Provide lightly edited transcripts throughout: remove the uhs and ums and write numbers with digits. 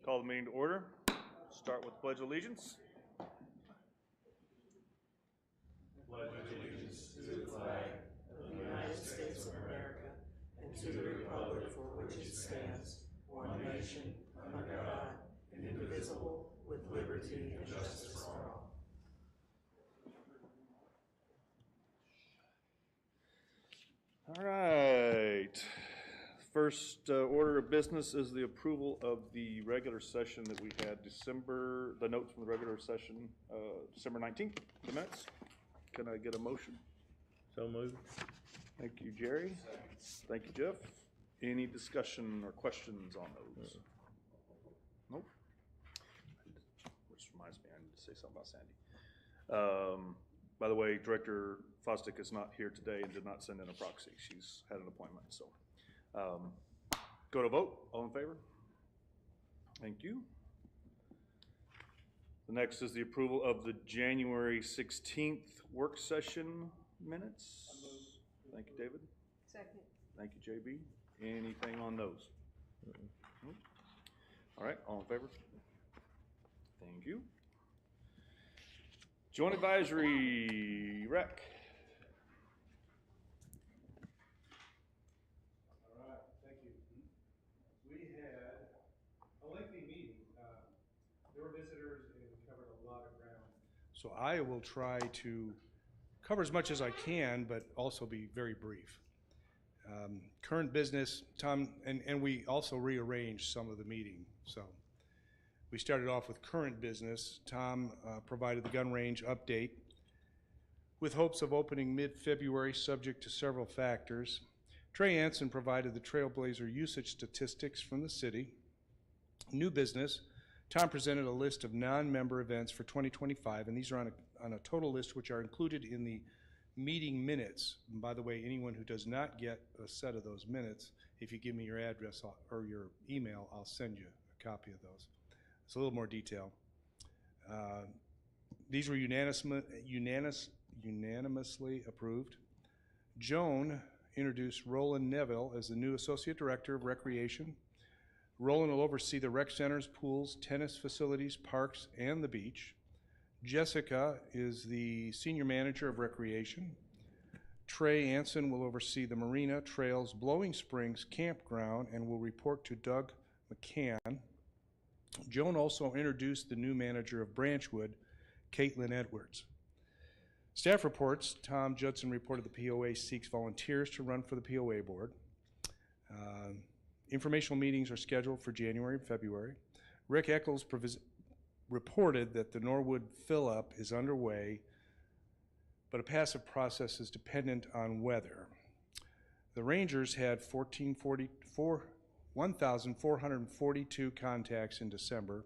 Call the meeting to order. Start with the Pledge of Allegiance. Pledge allegiance to the flag of the United States of America and to the republic for which it stands, one nation, under God, indivisible, with liberty and justice for all. All right. First order of business is the approval of the regular session that we had the notes from the regular session, December 19th, the minutes. Can I get a motion? So moved. Thank you, Jerry. Thank you, Jeff. Any discussion or questions on those? Nope. Which reminds me, I need to say something about Sandy. By the way, Director Fosdick is not here today and did not send in a proxy. She's had an appointment, so. Go to vote. All in favor? Thank you. The next is the approval of the January 16th work session minutes. Thank you, David. Second. Thank you, JB. Anything on those? Nope. All right, all in favor? Thank you. Joint Advisory, Rec. All right, thank you. We had a lengthy meeting. There were visitors and we covered a lot of ground. So I will try to cover as much as I can, but also be very brief. Current business, Tom, and we also rearranged some of the meeting. So we started off with current business. Tom provided the gun range update with hopes of opening mid-February, subject to several factors. Trey Anson provided the Trailblazer usage statistics from the city. New business, Tom presented a list of non-member events for 2025, and these are on a total list which are included in the meeting minutes. And by the way, anyone who does not get a set of those minutes, if you give me your address or your email, I'll send you a copy of those. It's a little more detail. These were unanimously approved. Joan introduced Roland Neville as the new Associate Director of Recreation. Roland will oversee the rec centers, pools, tennis facilities, parks, and the beach. Jessica is the Senior Manager of Recreation. Trey Anson will oversee the marina, trails, Blowing Springs campground, and will report to Doug McCann. Joan also introduced the new manager of Branchwood, Caitlin Edwards. Staff reports, Tom Judson reported the POA seeks volunteers to run for the POA board. Informational meetings are scheduled for January and February. Rick Eccles reported that the Norwood fill-up is underway, but a passive process is dependent on weather. The Rangers had 1,442 contacts in December.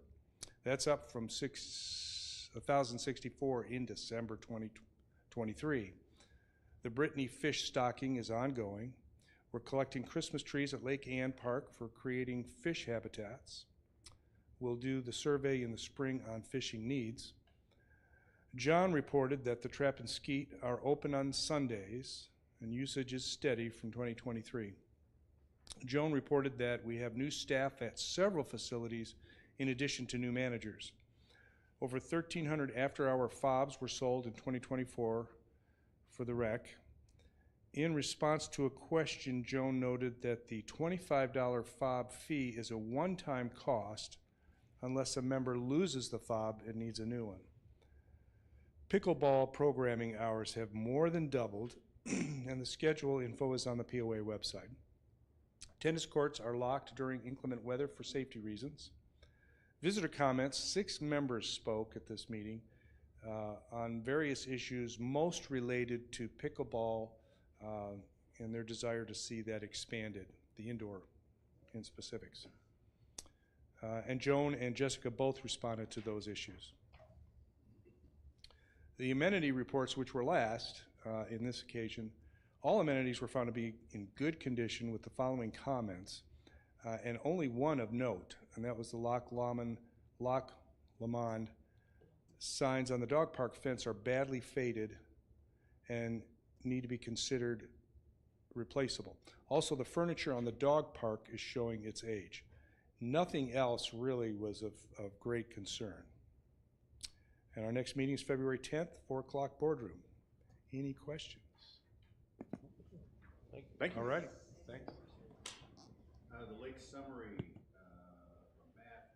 That's up from 1,064 in December 2023. The Brittany fish stocking is ongoing. We're collecting Christmas trees at Lake Ann Park for creating fish habitats. We'll do the survey in the spring on fishing needs. John reported that the Trap and Skeet are open on Sundays and usage is steady from 2023. Joan reported that we have new staff at several facilities in addition to new managers. Over 1,300 after-hour fobs were sold in 2024 for the rec. In response to a question, Joan noted that the $25 fob fee is a one-time cost unless a member loses the fob and needs a new one. Pickleball programming hours have more than doubled, and the schedule info is on the POA website. Tennis courts are locked during inclement weather for safety reasons. Visitor comments, 6 members spoke at this meeting on various issues, most related to pickleball and their desire to see that expanded, the indoor in specifics. And Joan and Jessica both responded to those issues. The amenity reports, which were last in this occasion, all amenities were found to be in good condition with the following comments, and only one of note, and that was the Loch Lomond signs on the dog park fence are badly faded and need to be considered replaceable. Also, the furniture on the dog park is showing its age. Nothing else really was of great concern. And our next meeting is February 10th, 4 o'clock boardroom. Any questions? Thank you. All righty, thanks. The lake summary from Matt,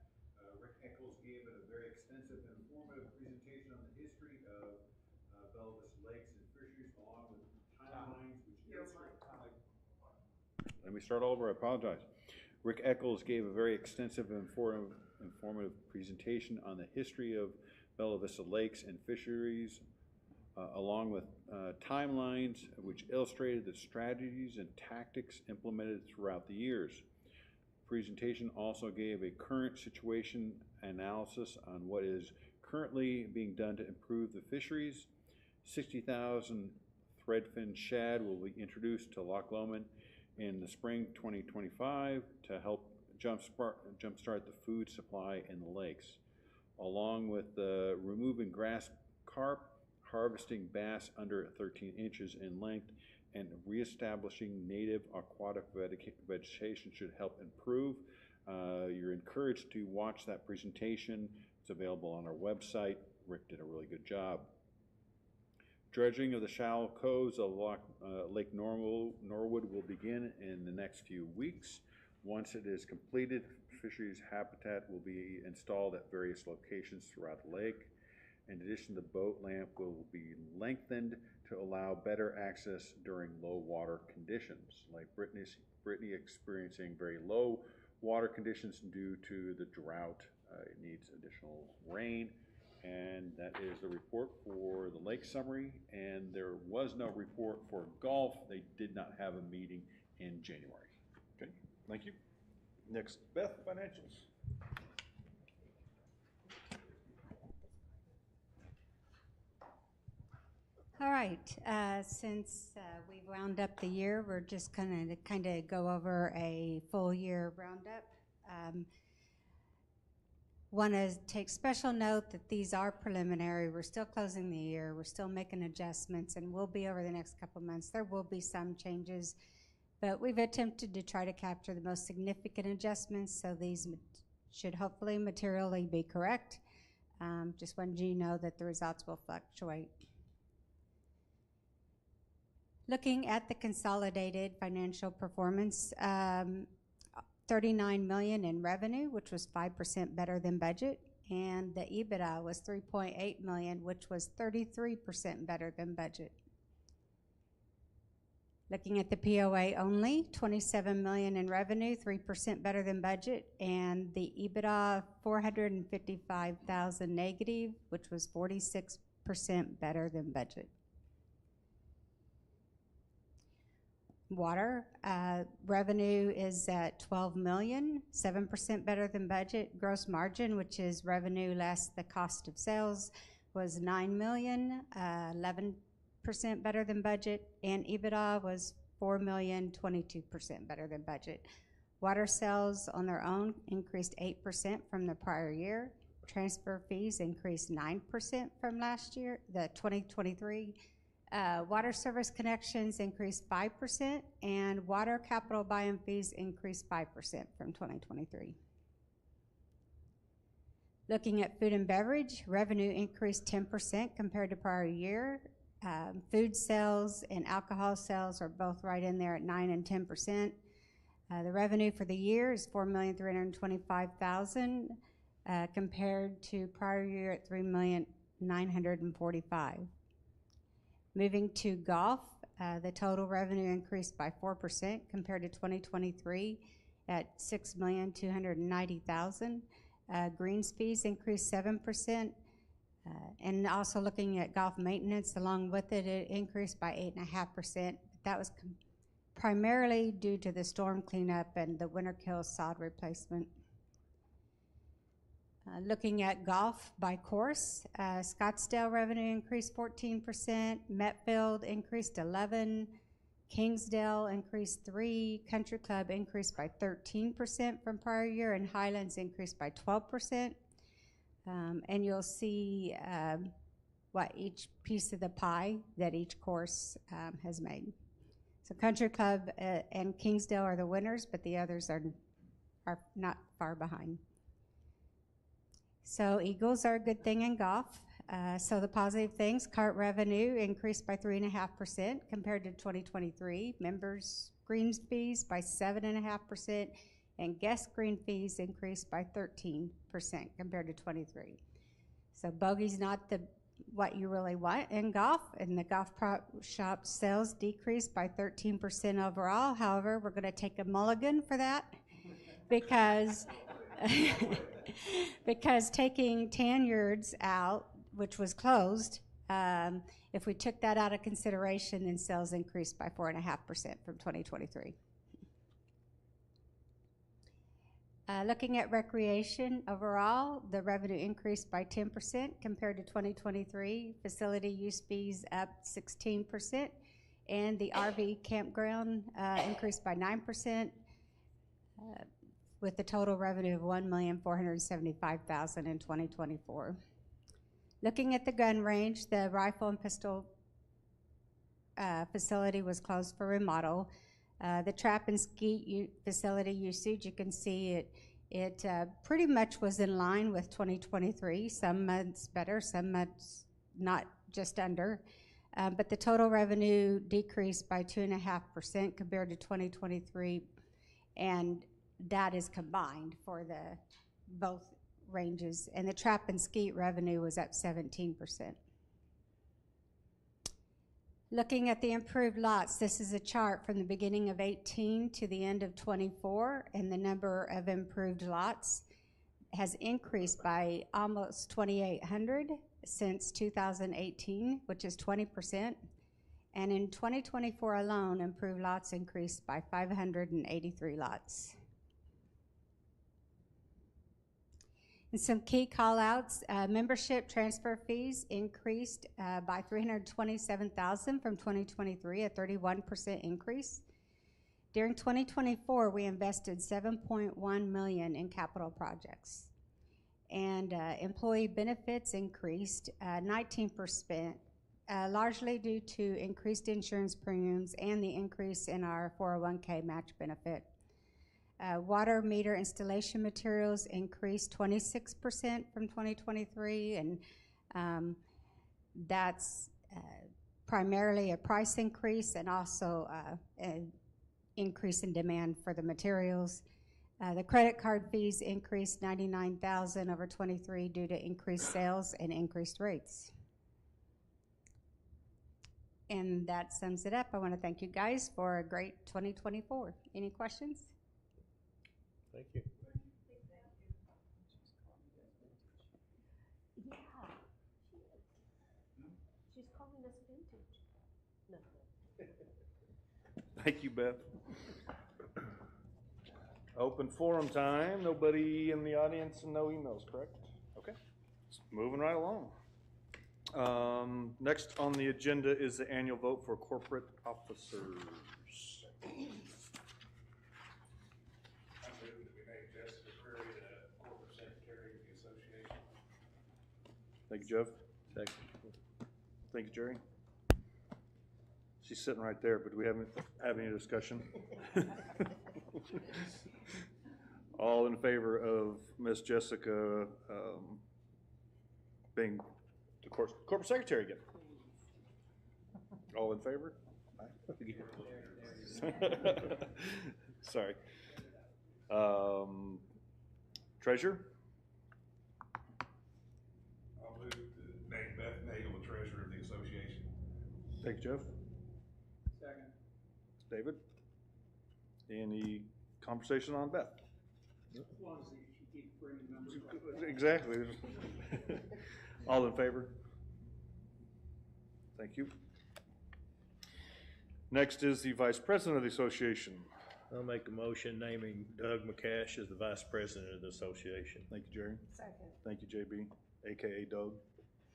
Rick Eccles gave it a very extensive and informative presentation on the history of Bella Vista Lakes and fisheries, along with timelines which illustrate. Let me start over, I apologize. Rick Eccles gave a very extensive and informative presentation on the history of Bella Vista Lakes and fisheries, along with timelines which illustrated the strategies and tactics implemented throughout the years. The presentation also gave a current situation analysis on what is currently being done to improve the fisheries. 60,000 threadfin shad will be introduced to Loch Lomond in the spring 2025 to help jumpstart the food supply in the lakes, along with removing grass carp, harvesting bass under 13 inches in length, and reestablishing native aquatic vegetation should help improve. You're encouraged to watch that presentation. It's available on our website. Rick did a really good job. Dredging of the shallow coves of Lake Norwood will begin in the next few weeks. Once it is completed, fisheries habitat will be installed at various locations throughout the lake. In addition, the boat ramp will be lengthened to allow better access during low water conditions. Lake Brittany experiencing very low water conditions due to the drought. It needs additional rain. And that is the report for the lake summary. And there was no report for golf. They did not have a meeting in January. Okay, thank you. Next, Beth, financials. All right, since we wound up the year, we're just gonna kind of go over a full year roundup. Want to take special note that these are preliminary. We're still closing the year. We're still making adjustments, and will be over the next couple months. There will be some changes, but we've attempted to try to capture the most significant adjustments, so these should hopefully materially be correct. Just wanted you to know that the results will fluctuate. Looking at the consolidated financial performance, $39 million in revenue, which was 5% better than budget, and the EBITDA was $3.8 million, which was 33% better than budget. Looking at the POA only, $27 million in revenue, 3% better than budget, and the EBITDA, $455,000 negative, which was 46% better than budget. Water revenue is at $12 million, 7% better than budget. Gross margin, which is revenue less the cost of sales, was $9 million, 11% better than budget, and EBITDA was $4 million, 22% better than budget. Water sales on their own increased 8% from the prior year. Transfer fees increased 9% from last year, the 2023. Water service connections increased 5%, and water capital buy-in fees increased 5% from 2023. Looking at food and beverage, revenue increased 10% compared to prior year. Food sales and alcohol sales are both right in there at 9% and 10%. The revenue for the year is $4,325,000 compared to prior year at $3,945,000. Moving to golf, the total revenue increased by 4% compared to 2023 at $6,290,000. Greens fees increased 7%. And also looking at golf maintenance, along with it, it increased by 8.5%. That was primarily due to the storm cleanup and the winter kill sod replacement. Looking at golf by course, Scottsdale revenue increased 14%, Metfield increased 11%, Kingsdale increased 3%, Country Club increased by 13% from prior year, and Highlands increased by 12%. And you'll see what each piece of the pie that each course has made. So Country Club and Kingsdale are the winners, but the others are are not far behind. So Eagles are a good thing in golf. So the positive things, cart revenue increased by 3.5% compared to 2023. Members' green fees by 7.5%, and guest green fees increased by 13% compared to 23. So bogey's not what you really want in golf, and the golf shop sales decreased by 13% overall. However, we're going to take a mulligan for that because because taking Tanyards out, which was closed, if we took that out of consideration, then sales increased by 4.5% from 2023. Looking at recreation overall, the revenue increased by 10% compared to 2023. Facility use fees up 16%, and the RV campground increased by 9%, with the total revenue of $1,475,000 in 2024. Looking at the gun range, the rifle and pistol facility was closed for remodel. The trap and skeet facility usage, you can see it pretty much was in line with 2023. Some months better, some months not, just under. But the total revenue decreased by 2.5% compared to 2023, and that is combined for the both ranges. And the trap and skeet revenue was up 17%. Looking at the improved lots, this is a chart from the beginning of 18 to the end of 24, and the number of improved lots has increased by almost 2,800 since 2018, which is 20%. And in 2024 alone, improved lots increased by 583 lots. And some key call-outs, membership transfer fees increased by $327,000 from 2023, a 31% increase. During 2024, we invested $7.1 million in capital projects. And employee benefits increased 19%, largely due to increased insurance premiums and the increase in our 401k match benefit. Water meter installation materials increased 26% from 2023, and that's primarily a price increase and also an increase in demand for the materials. The credit card fees increased $99,000 over 23 due to increased sales and increased rates. And that sums it up. I want to thank you guys for a great 2024. Any questions? Thank you. Yeah, she's calling us vintage. No. Thank you, Beth. Open forum time. Nobody in the audience and no emails, correct? Okay. Moving right along. Next on the agenda is the annual vote for corporate officers. Thank you, Jeff. Second. Thank you, Jerry. She's sitting right there, but we haven't had any discussion. All in favor of Miss Jessica being the corporate secretary again? All in favor? Sorry. Treasurer? I'll move to name Beth Nagel the treasurer of the association. Thank you, Jeff. Second. David? Any conversation on Beth? As long as she keeps bringing numbers. Exactly. All in favor? Thank you. Next is the vice president of the association. I'll make a motion naming Doug McCash as the vice president of the association. Thank you, Jerry. Second. Thank you, JB, AKA Doug.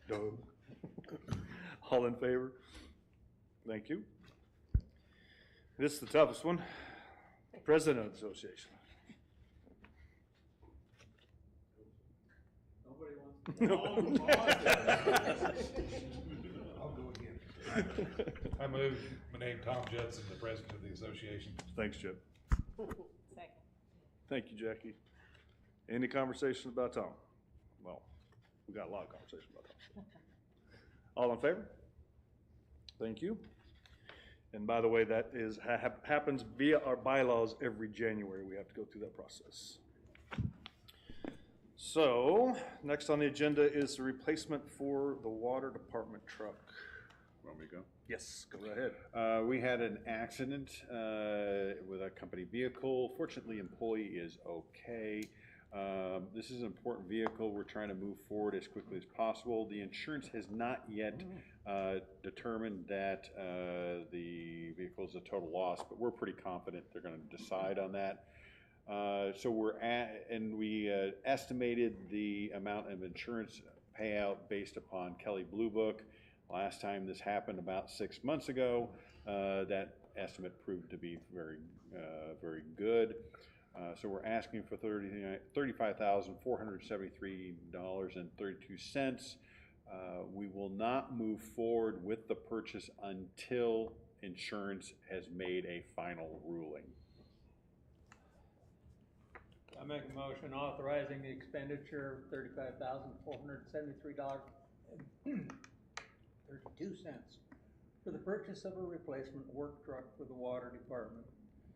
Doug. All in favor? Thank you. This is the toughest one. President of the association. Nobody wants I'll go again. I move to name Tom Judson the president of the association. Thanks, Chip. Second. Thank you, Jackie. Any conversation about Tom? Well, we got a lot of conversation about Tom. All in favor? Thank you. And by the way, that is, happens via our bylaws every January. We have to go through that process. So, next on the agenda is the replacement for the water department truck. Want me to go? Yes, go right ahead. We had an accident with a company vehicle. Fortunately, employee is okay. This is an important vehicle. We're trying to move forward as quickly as possible. The insurance has not yet determined that the vehicle is a total loss, but we're pretty confident they're going to decide on that. So we estimated the amount of insurance payout based upon Kelley Blue Book. Last time this happened about 6 months ago, that estimate proved to be very good. So we're asking for $35,473.32. We will not move forward with the purchase until insurance has made a final ruling. I make a motion authorizing the expenditure of $35,473.32 for the purchase of a replacement work truck for the water department.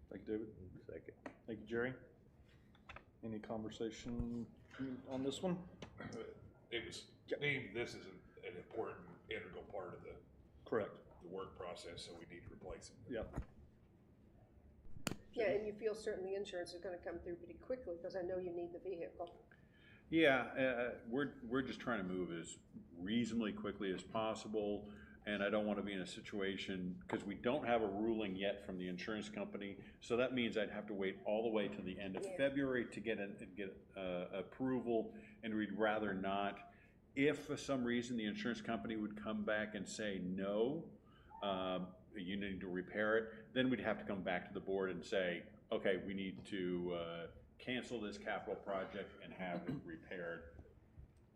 Thank you, David. Second. Thank you, Jerry. Any conversation on this one? It was deemed this is an important integral part of the Correct. work process, so we need to replace it. Yep. Yeah, and you feel certain the insurance is gonna come through pretty quickly, because I know you need the vehicle. Yeah, we're just trying to move as reasonably quickly as possible, and I don't want to be in a situation, because we don't have a ruling yet from the insurance company, so that means I'd have to wait all the way to the end of February to get approval, and we'd rather not. If for some reason the insurance company would come back and say, no, you need to repair it, then we'd have to come back to the board and say, okay, we need to cancel this capital project and have it repaired.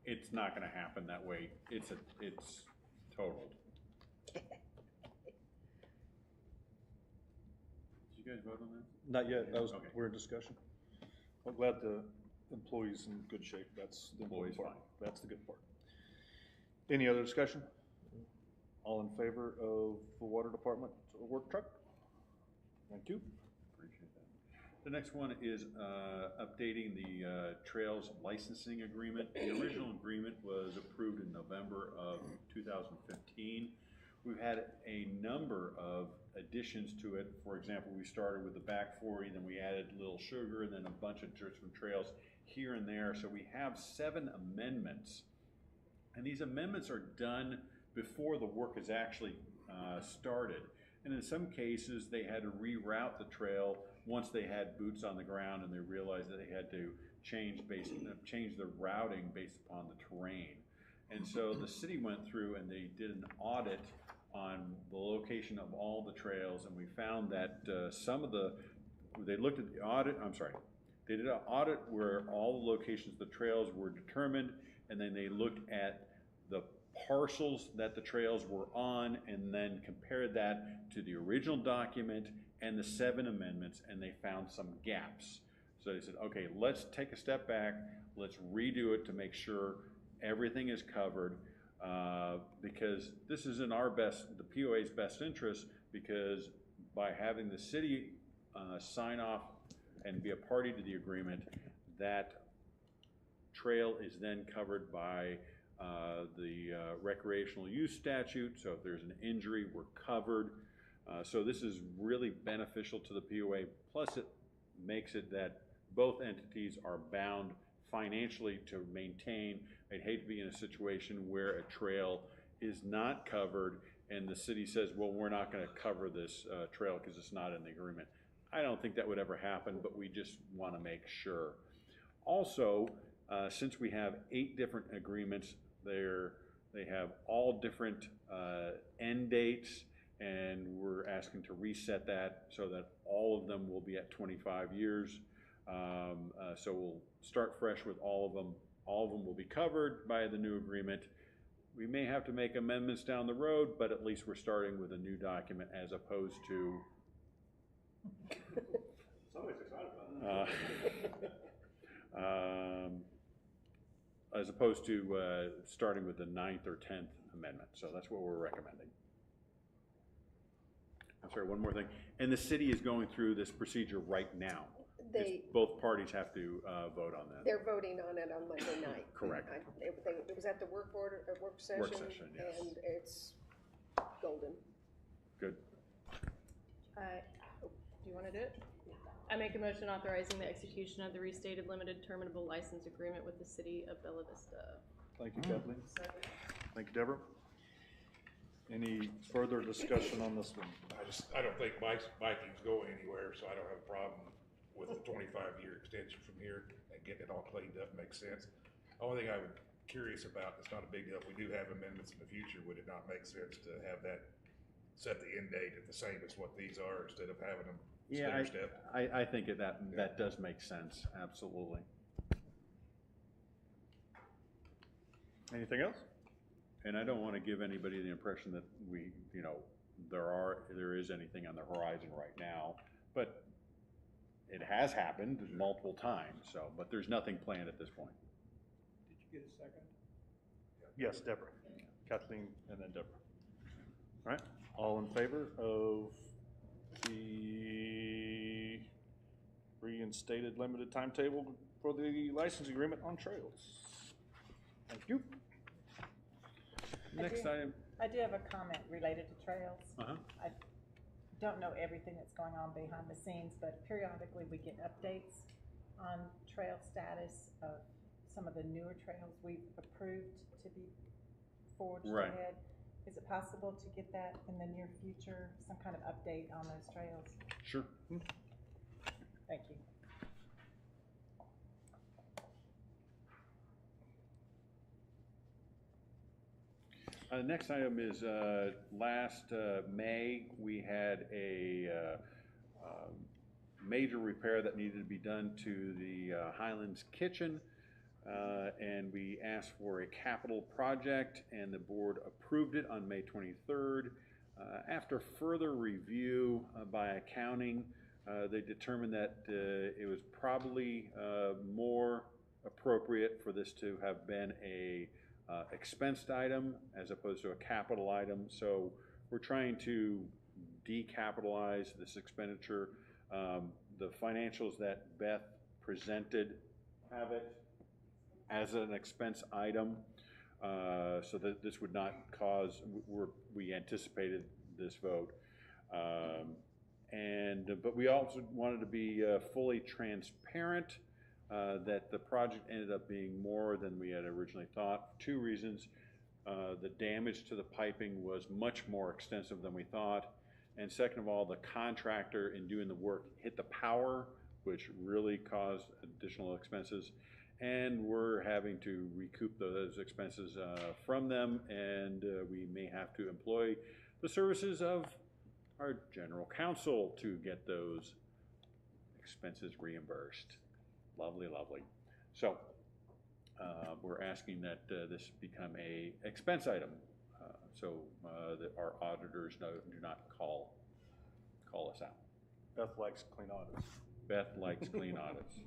It's not gonna happen that way. It's totaled. Did you guys vote on that? Not yet. Okay. We're in discussion. I'm glad the employee's in good shape. That's the important part. That's the good part. Any other discussion? All in favor of the water department work truck? Thank you. Appreciate that. The next one is updating the trails licensing agreement. The original agreement was approved in November of 2015. We've had a number of additions to it. For example, we started with the back 40, then we added Little Sugar, and then a bunch of different trails here and there. So we have 7 amendments. And these amendments are done before the work is actually started. And in some cases, they had to reroute the trail once they had boots on the ground and they realized that they had to change the routing based upon the terrain. And so the city went through and they did an audit on the location of all the trails, and we found that they looked at the audit, they did an audit where all the locations of the trails were determined, and then they looked at the parcels that the trails were on and then compared that to the original document and the 7 amendments, and they found some gaps. So they said, okay, let's take a step back, let's redo it to make sure everything is covered, because this is in the POA's best interest, because by having the city sign off and be a party to the agreement, that trail is then covered by the recreational use statute. So if there's an injury, we're covered. So this is really beneficial to the POA. Plus it makes it that both entities are bound financially to maintain. I'd hate to be in a situation where a trail is not covered and the city says, well, we're not going to cover this trail because it's not in the agreement. I don't think that would ever happen, but we just want to make sure. Also, since we have 8 different agreements, they have all different end dates, and we're asking to reset that so that all of them will be at 25 years. So we'll start fresh with all of them. All of them will be covered by the new agreement. We may have to make amendments down the road, but at least we're starting with a new document as opposed to Somebody's excited about as opposed to starting with the 9th or 10th amendment. So that's what we're recommending. I'm sorry, one more thing. And the city is going through this procedure right now. Both parties have to vote on that. They're voting on it on Monday night. Correct. It was at the work session. Work session, yes. And it's golden. Good. Do you want to do it? I make a motion authorizing the execution of the restated limited terminable license agreement with the city of Bella Vista. Thank you, Kathleen. Thank you, Deborah. Any further discussion on this one? I don't think Vikings go anywhere, so I don't have a problem with the 25-year extension from here and getting it all cleaned up, makes sense. Only thing I would curious about, it's not a big deal, if we do have amendments in the future, would it not make sense to have that set the end date at the same as what these are instead of having them step? I think that does make sense, absolutely. Anything else? And I don't want to give anybody the impression that there is anything on the horizon right now, but it has happened multiple times, but there's nothing planned at this point. Did you get a second? Yes, Deborah. Kathleen and then Deborah. All right, all in favor of the reinstated limited timetable for the license agreement on trails? Thank you. Next item. I do have a comment related to trails. Uh-huh. I don't know everything that's going on behind the scenes, but periodically we get updates on trail status of some of the newer trails we've approved to be forged ahead. Is it possible to get that in the near future, some kind of update on those trails? Sure. Thank you. The next item is last May we had a major repair that needed to be done to the Highlands Kitchen, and we asked for a capital project, and the board approved it on May 23rd. After further review by accounting, they determined that it was probably more appropriate for this to have been a expensed item as opposed to a capital item. So we're trying to decapitalize this expenditure. The financials that Beth presented have it as an expense item, so that this would not cause, we anticipated this vote. But we also wanted to be fully transparent that the project ended up being more than we had originally thought. For two reasons. The damage to the piping was much more extensive than we thought. And second of all, the contractor in doing the work hit the power, which really caused additional expenses. And we're having to recoup those expenses from them, and we may have to employ the services of our general counsel to get those expenses reimbursed. Lovely, lovely. So we're asking that this become a expense item, so that our auditors do not call us out. Beth likes clean audits. Beth likes clean audits.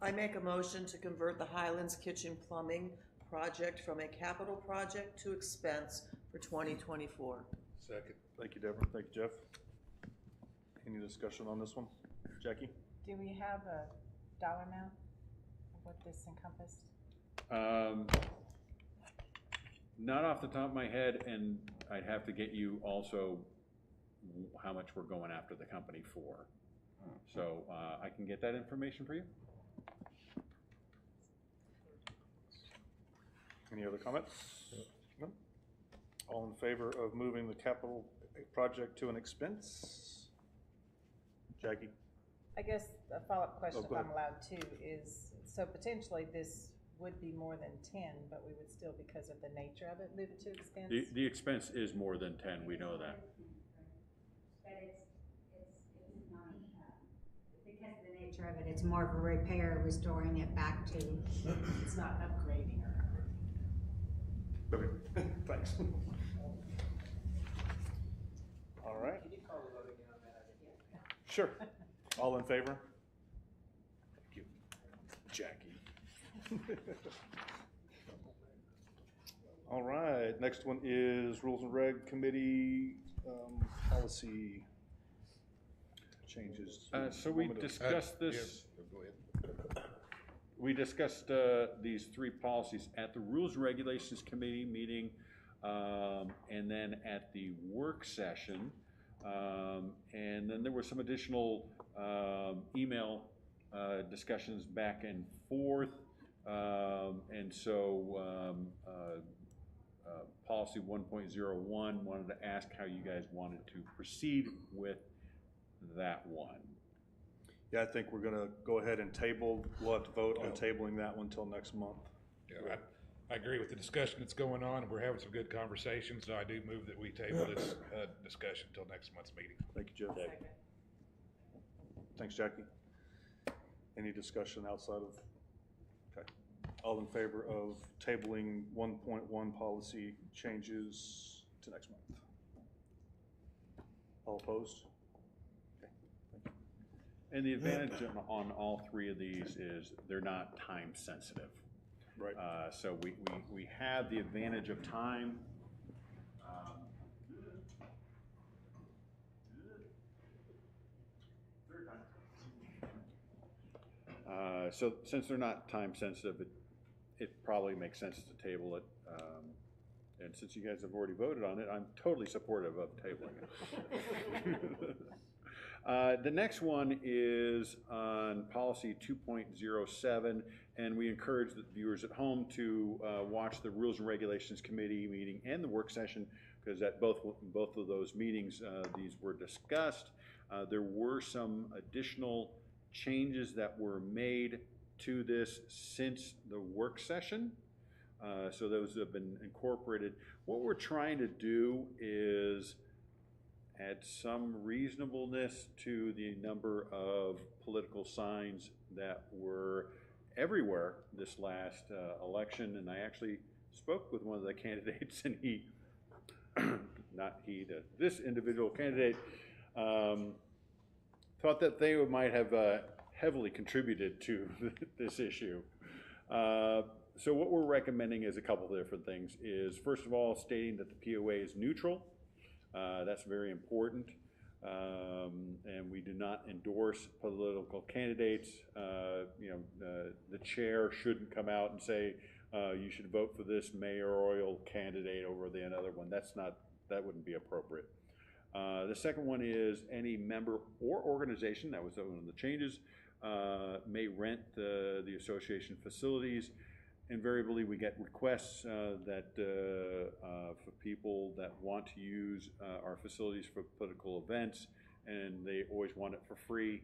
I make a motion to convert the Highlands Kitchen Plumbing project from a capital project to expense for 2024. Second. Thank you, Deborah. Thank you, Jeff. Any discussion on this one? Jackie? Do we have a dollar amount of what this encompassed? Not off the top of my head, and I'd have to get you also how much we're going after the company for. So I can get that information for you. Any other comments? No? All in favor of moving the capital project to an expense? Jackie? I guess a follow-up question, Oh, if go I'm ahead. allowed to, is, so potentially this would be more than 10, but we would still, because of the nature of it, move it to expense? The expense is more than 10, we know that. But it's not, because of the nature of it, it's more of a repair, restoring it back to, It's not upgrading or Okay, thanks. All right. Can you call the vote again on that? Sure. All in favor? Thank you. Jackie. All right, next one is Rules and Reg Committee, policy changes. So we Want me to- discussed this. Go ahead. We discussed these three policies at the Rules and Regulations Committee meeting, and then at the work session. And then there were some additional email discussions back and forth. And so policy 1.01 wanted to ask how you guys wanted to proceed with that one. Yeah, I think we're gonna go ahead and table, we'll have to vote on tabling that one till next month. Yeah, I agree with the discussion that's going on, and we're having some good conversations, so I do move that we table this discussion till next month's meeting. Thank you, Jeff. Thanks, Jackie. Any discussion outside of, okay. All in favor of tabling 1.1 policy changes to next month? All opposed? Okay, thank you. And the advantage on all three of these is they're not time sensitive. Right. So we have the advantage of time. So since they're not time sensitive, it probably makes sense to table it. And since you guys have already voted on it, I'm totally supportive of tabling it. The next one is on policy 2.07, and we encourage the viewers at home to watch the Rules and Regulations Committee meeting and the work session, because at both of those meetings, these were discussed. There were some additional changes that were made to this since the work session. So those have been incorporated. What we're trying to do is add some reasonableness to the number of political signs that were everywhere this last election. And I actually spoke with one of the candidates, and he, not he, this individual candidate, thought that they might have heavily contributed to this issue. So what we're recommending is a couple of different things. Is first of all, stating that the POA is neutral. That's very important. And we do not endorse political candidates. The chair shouldn't come out and say, you should vote for this mayoral candidate over the another one. That wouldn't be appropriate. The second one is any member or organization, that was one of the changes, may rent the association facilities. Invariably, we get requests for people that want to use our facilities for political events, and they always want it for free,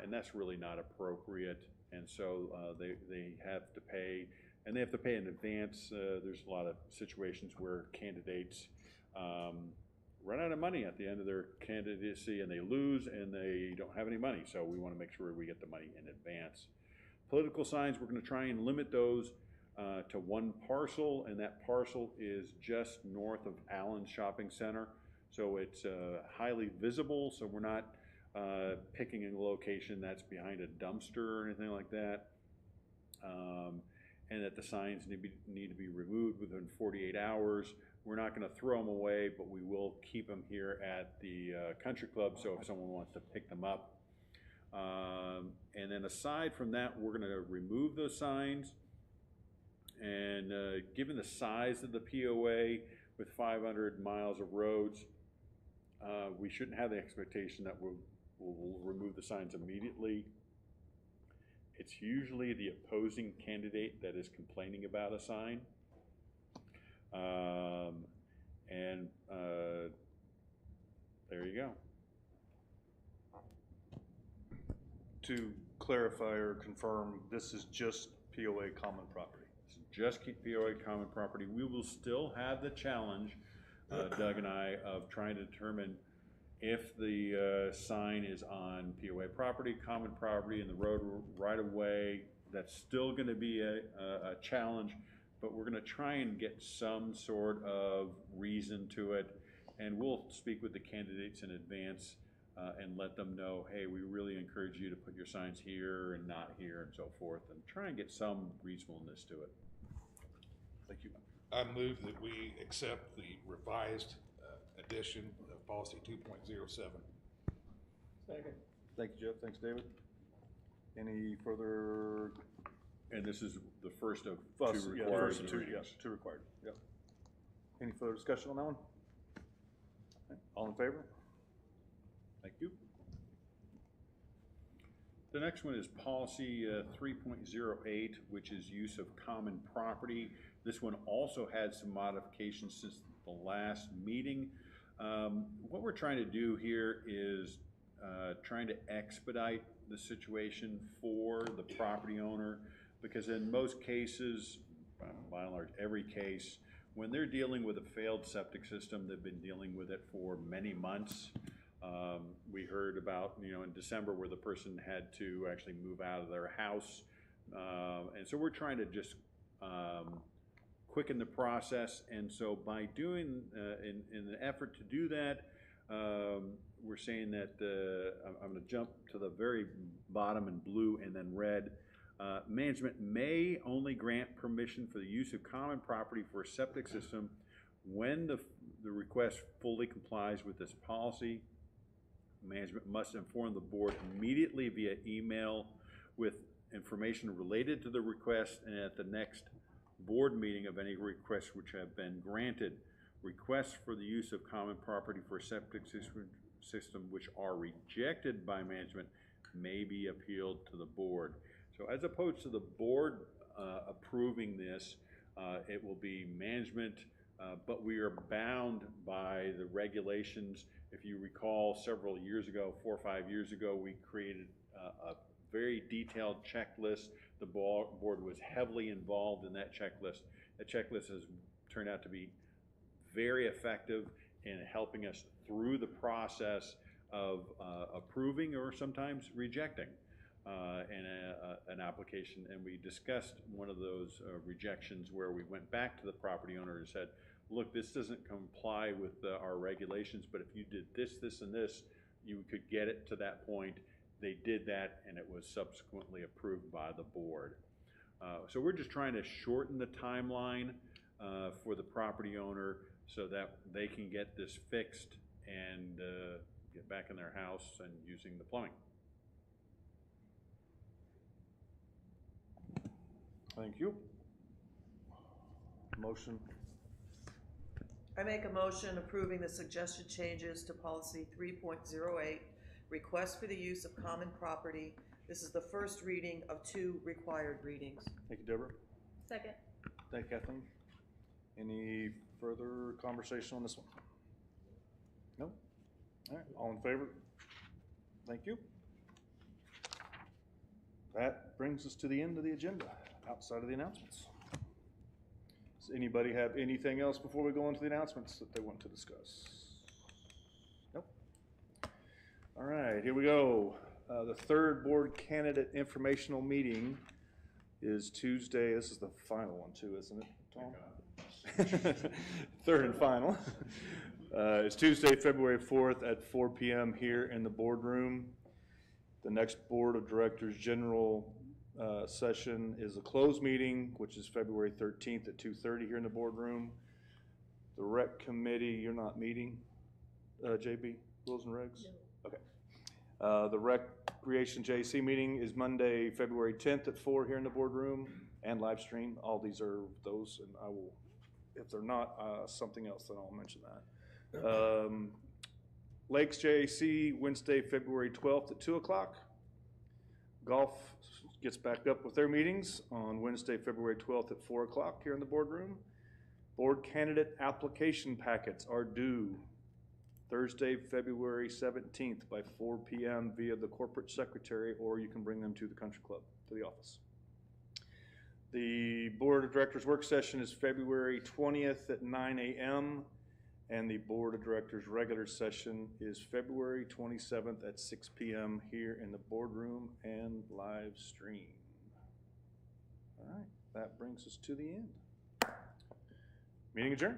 and that's really not appropriate. And so they have to pay, and they have to pay in advance. There's a lot of situations where candidates run out of money at the end of their candidacy, and they lose, and they don't have any money. So we want to make sure we get the money in advance. Political signs, we're going to try and limit those to one parcel, and that parcel is just north of Allen Shopping Center. So it's highly visible, so we're not picking a location that's behind a dumpster or anything like that. And that the signs need to be removed within 48 hours. We're not going to throw them away, but we will keep them here at the country club, so if someone wants to pick them up. And then aside from that, we're going to remove those signs. And given the size of the POA with 500 miles of roads, we shouldn't have the expectation that we'll remove the signs immediately. It's usually the opposing candidate that is complaining about a sign. There you go. To clarify or confirm, this is just POA common property. It's just POA common property. We will still have the challenge, Doug and I, of trying to determine if the sign is on POA property, common property, and the road right of way. That's still going to be a challenge, but we're going to try and get some sort of reason to it, and we'll speak with the candidates in advance and let them know, hey, we really encourage you to put your signs here and not here and so forth, and try and get some reasonableness to it. Thank you. I move that we accept the revised edition of policy 2.07. Second. Thank you, Jeff. Thanks, David. Any further? And this is the first of First, two yeah, required first of two, readings. yeah, two required. Yep. Any further discussion on that one? Okay, all in favor? Thank you. The next one is policy 3.08, which is use of common property. This one also had some modifications since the last meeting. What we're trying to do here is trying to expedite the situation for the property owner, because in most cases, by and large every case, when they're dealing with a failed septic system, they've been dealing with it for many months. We heard about, in December where the person had to actually move out of their house. And so we're trying to just quicken the process. And so by doing, in an effort to do that, we're saying that, I'm going to jump to the very bottom in blue and then red. Management may only grant permission for the use of common property for a septic system when the request fully complies with this policy. Management must inform the board immediately via email with information related to the request, and at the next board meeting of any requests which have been granted. Requests for the use of common property for a septic system which are rejected by management may be appealed to the board. So as opposed to the board approving this, it will be management, but we are bound by the regulations. If you recall, several years ago, 4 or 5 years ago, we created a very detailed checklist. The board was heavily involved in that checklist. That checklist has turned out to be very effective in helping us through the process of approving or sometimes rejecting an application. And we discussed one of those rejections where we went back to the property owner and said, look, this doesn't comply with our regulations, but if you did this, this, and this, you could get it to that point. They did that, and it was subsequently approved by the board. So we're just trying to shorten the timeline for the property owner so that they can get this fixed and get back in their house and using the plumbing. Thank you. Motion. I make a motion approving the suggested changes to policy 3.08, request for the use of common property. This is the first reading of 2 required readings. Thank you, Deborah. Second. Thank you, Kathleen. Any further conversation on this one? No? All right, all in favor? Thank you. That brings us to the end of the agenda, outside of the announcements. Does anybody have anything else before we go into the announcements that they want to discuss? Nope. All right, here we go. The third board candidate informational meeting is Tuesday. This is the final one too, isn't it, Tom? Third and final. It's Tuesday, February 4th at 4 p.m. here in the boardroom. The next Board of Directors General session is a closed meeting, which is February 13th at 2:30 here in the boardroom. The Rec Committee, you're not meeting, JB, rules and regs? No. Okay. The Recreation JC meeting is Monday, February 10th at 4 here in the boardroom and live stream. All these are those, and I will, if they're not something else, then I'll mention that. Lakes JAC, Wednesday, February 12th at 2 o'clock. Golf gets back up with their meetings on Wednesday, February 12th at 4 o'clock here in the boardroom. Board candidate application packets are due Thursday, February 17th by 4 p.m. via the corporate secretary, or you can bring them to the country club, to the office. The Board of Directors work session is February 20th at 9 a.m. and the Board of Directors regular session is February 27th at 6 p.m. here in the boardroom and live stream. All right, that brings us to the end. Meeting adjourned.